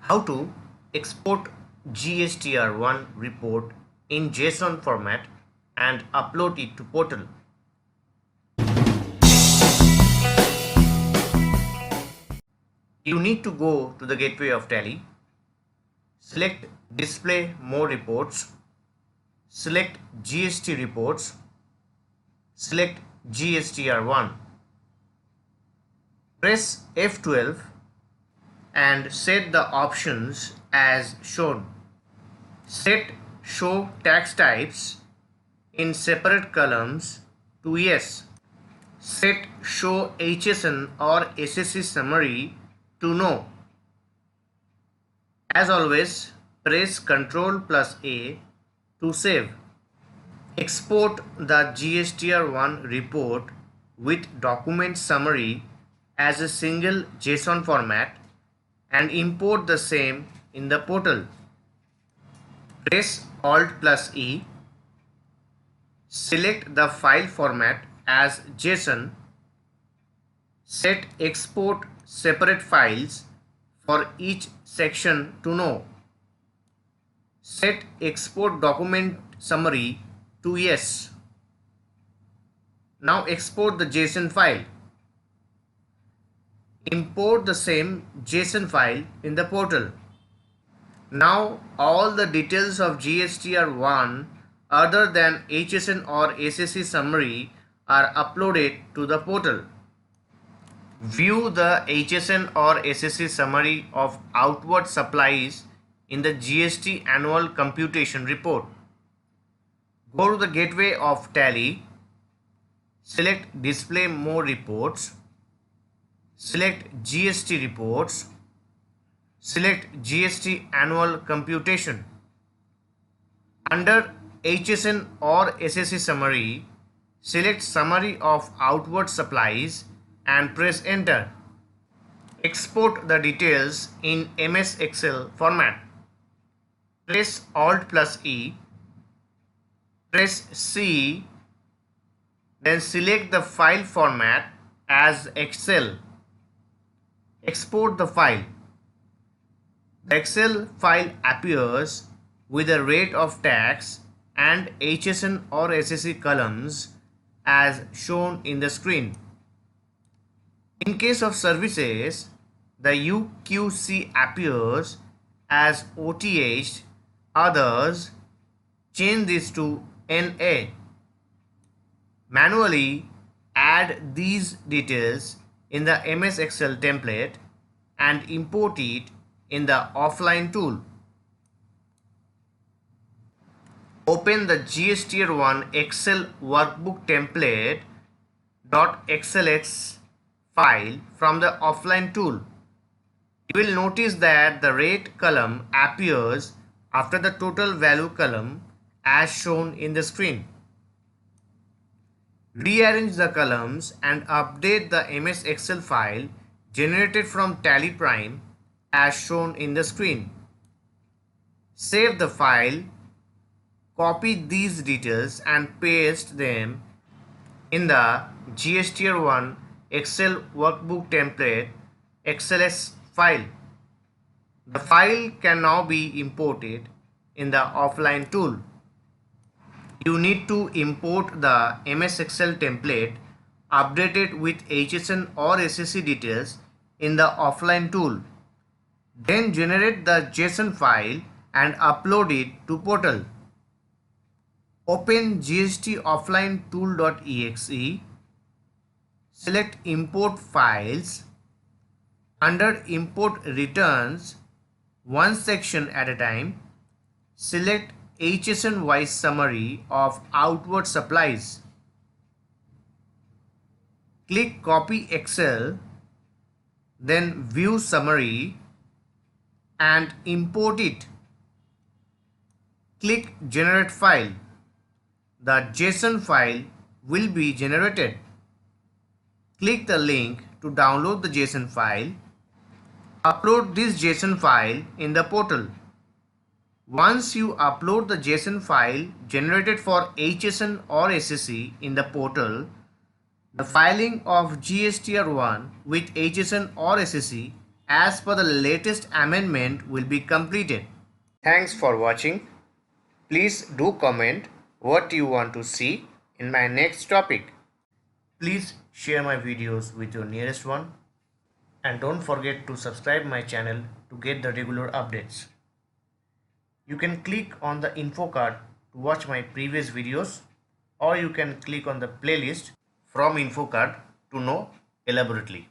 How to export GSTR-1 report in Json format and upload it to portal. You need to go to the gateway of Tally, select Display More Reports, select GST Reports, select GSTR-1. Press F12 and set the options as shown. Set Show Tax Types in separate columns to Yes. Set Show HSN or SSC Summary to No. As always, press Ctrl+A to save. Export the GSTR-1 report with document summary as a single JSON format and import the same in the portal. Press Alt+E. Select the file format as JSON. Set export separate files for each section to No. Set export document summary to Yes. Now export the JSON file. Import the same JSON file in the portal. Now all the details of GSTR-1 other than HSN or SSC summary are uploaded to the portal. View the HSN or SSC summary of outward supplies in the GST annual computation report. Go to the gateway of Tally, select Display More Reports, select GST Reports, select GST Annual Computation. Under HSN or SSC Summary, select Summary of Outward Supplies and press Enter. Export the details in MS Excel format. Press Alt+E, press C, then select the file format as Excel. Export the file. The Excel file appears with a rate of tax and HSN or SSC columns as shown in the screen. In case of services, the UQC appears as OTH. Others, change this to NA. Manually add these details in the MS Excel template and import it in the offline tool. Open the GSTR-1 Excel workbook template .xlx file from the offline tool. You will notice that the rate column appears after the total value column as shown in the screen. Rearrange the columns and update the MS Excel file generated from Tally Prime as shown in the screen. Save the file, copy these details and paste them in the GSTR-1 Excel workbook template XLS file. The file can now be imported in the offline tool. You need to import the MS Excel template updated with HSN or SSC details in the offline tool. Then generate the JSON file and upload it to portal. Open GST offline tool.exe. Select Import Files. Under Import Returns, one section at a time, select HSN-wise summary of outward supplies. Click Copy Excel, then View Summary and import it. Click Generate File. The JSON file will be generated. Click the link to download the JSON file. Upload this JSON file in the portal. Once you upload the JSON file generated for HSN or SSC in the portal, the filing of GSTR-1 with HSN or SSC as per the latest amendment will be completed. Thanks for watching. Please do comment what you want to see in my next topic. Please share my videos with your nearest one, and don't forget to subscribe my channel to get the regular updates. You can click on the info card to watch my previous videos, or you can click on the playlist from info card to know elaborately.